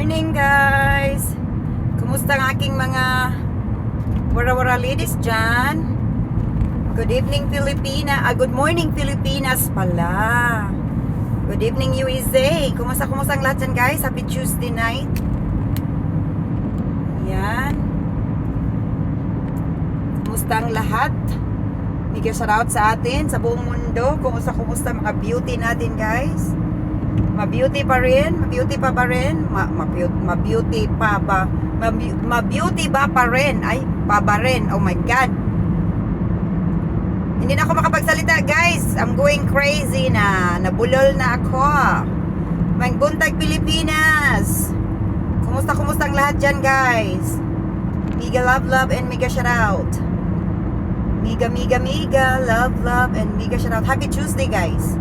morning guys! Kumusta ang aking mga wara-wara ladies dyan? Good evening Good morning Pilipinas pala. Good evening USA. Kumusta ang lahat dyan guys? Happy Tuesday night. Yan. Kumusta ang lahat? Mega shoutout sa atin, sa buong mundo. Kumusta mga beauty natin guys? Ma-beauty pa rin? Ma-beauty pa ba rin? Ma-beauty pa ba? Ma-beauty ba pa rin? Ay, pa ba rin? Oh my God. Hindi na ako makapagsalita guys. I'm going crazy na. Nabulol na ako. Magbuntag Pilipinas. Kumusta ang lahat dyan guys? Mega love and mega shoutout. Mega love and mega shoutout. Happy Tuesday guys.